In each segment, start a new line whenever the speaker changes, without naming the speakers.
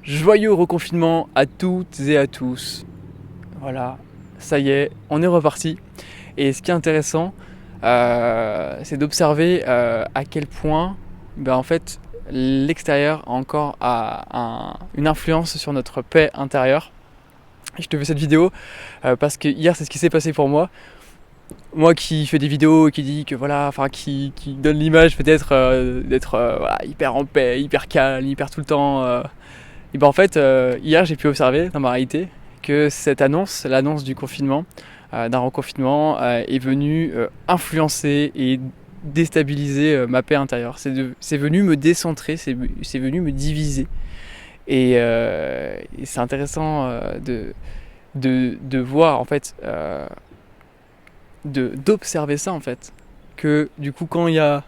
Joyeux reconfinement à toutes et à tous. Voilà, ça y est, on est reparti. Et ce qui est intéressant, c'est d'observer à quel point, en fait, l'extérieur a encore une influence sur notre paix intérieure. Et je te fais cette vidéo parce que hier, c'est ce qui s'est passé pour moi. Moi qui fais des vidéos et qui dit que voilà, enfin qui donne l'image peut-être d'être voilà, hyper en paix, hyper calme, hyper tout le temps. Et en fait, hier j'ai pu observer dans ma réalité que cette annonce, l'annonce du confinement, d'un reconfinement, est venue influencer et déstabiliser ma paix intérieure. C'est venu me décentrer, c'est venu me diviser. Et c'est intéressant de voir en fait, d'observer ça en fait. Que du coup quand il y a...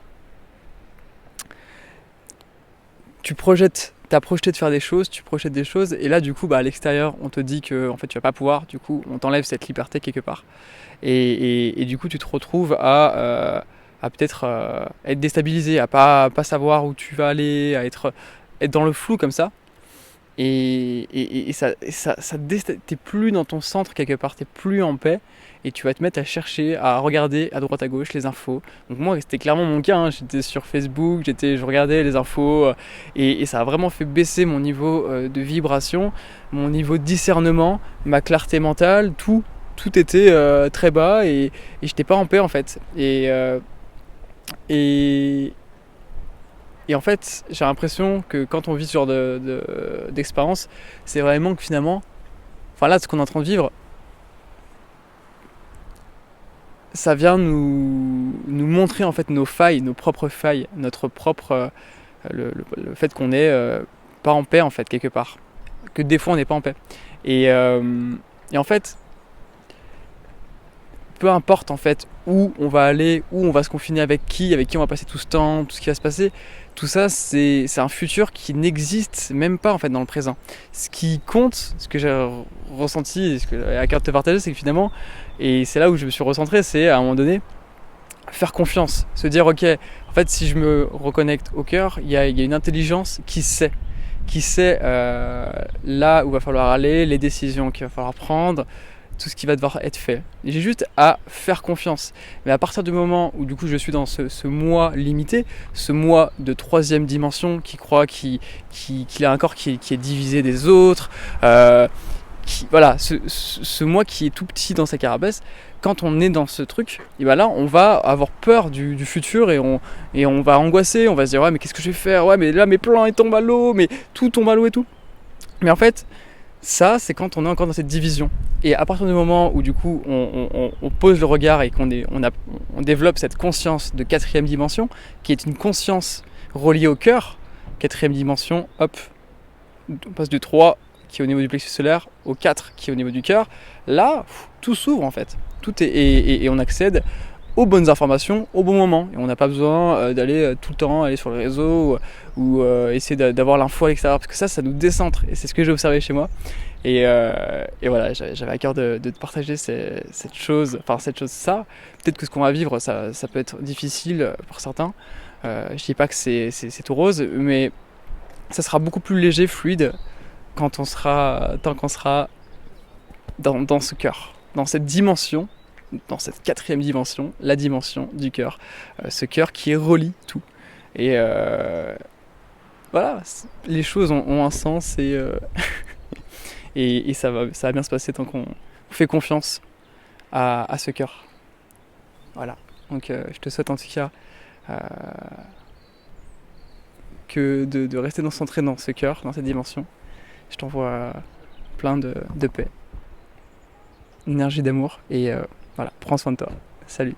T'as projeté de faire des choses, tu projettes des choses, et là du coup à l'extérieur on te dit que en fait tu vas pas pouvoir, du coup on t'enlève cette liberté quelque part. Et du coup tu te retrouves à peut-être être déstabilisé, à pas savoir où tu vas aller, à être dans le flou comme ça. Et t'es plus dans ton centre quelque part, t'es plus en paix, et tu vas te mettre à chercher, à regarder à droite à gauche les infos. Donc moi c'était clairement mon cas, hein. J'étais sur Facebook, je regardais les infos, et ça a vraiment fait baisser mon niveau de vibration, mon niveau de discernement, ma clarté mentale, tout était très bas, et j'étais pas en paix en fait. Et en fait, j'ai l'impression que quand on vit ce genre d'expérience, c'est vraiment que finalement, enfin là, ce qu'on est en train de vivre, ça vient nous montrer en fait nos failles, nos propres failles, notre propre, le fait qu'on est pas en paix en fait quelque part, que des fois on n'est pas en paix. Et en fait, peu importe en fait où on va aller, où on va se confiner, avec qui on va passer tout ce temps, tout ce qui va se passer, tout ça c'est un futur qui n'existe même pas en fait dans le présent. Ce qui compte, ce que j'ai ressenti et ce que j'avais à cœur de te partager, c'est que finalement, et c'est là où je me suis recentré, c'est à un moment donné faire confiance, se dire ok, en fait si je me reconnecte au cœur, il y a une intelligence qui sait là où va falloir aller, les décisions qu'il va falloir prendre, tout ce qui va devoir être fait. J'ai juste à faire confiance. Mais à partir du moment où du coup je suis dans ce moi limité, ce moi de troisième dimension qui croit qu'il a un corps qui est divisé des autres, voilà, ce moi qui est tout petit dans sa carapace, quand on est dans ce truc, et ben là on va avoir peur du futur, et on va angoisser, on va se dire ouais mais qu'est-ce que je vais faire, ouais mais là mes plans ils tombent à l'eau, mais tout tombe à l'eau et tout. Mais en fait, ça, c'est quand on est encore dans cette division. Et à partir du moment où du coup on pose le regard et on développe cette conscience de quatrième dimension, qui est une conscience reliée au cœur, quatrième dimension, hop, on passe du 3 qui est au niveau du plexus solaire au 4 qui est au niveau du cœur, là, tout s'ouvre en fait. Tout est, et on accède aux bonnes informations au bon moment. Et on n'a pas besoin d'aller tout le temps aller sur le réseau ou essayer d'avoir l'info à l'extérieur, parce que ça nous décentre. Et c'est ce que j'ai observé chez moi. Et voilà, j'avais à cœur de te partager cette chose, ça. Peut-être que ce qu'on va vivre, ça peut être difficile pour certains. Je dis pas que c'est tout rose, mais ça sera beaucoup plus léger, fluide, tant qu'on sera dans ce cœur, dans cette dimension, dans cette quatrième dimension, la dimension du cœur, ce cœur qui relie tout. Et voilà, les choses ont un sens, et ça va bien se passer tant qu'on fait confiance à ce cœur. Voilà, donc je te souhaite en tout cas que de rester centré dans ce cœur, dans cette dimension. Je t'envoie plein de paix, énergie d'amour, et voilà, prends soin de toi. Salut.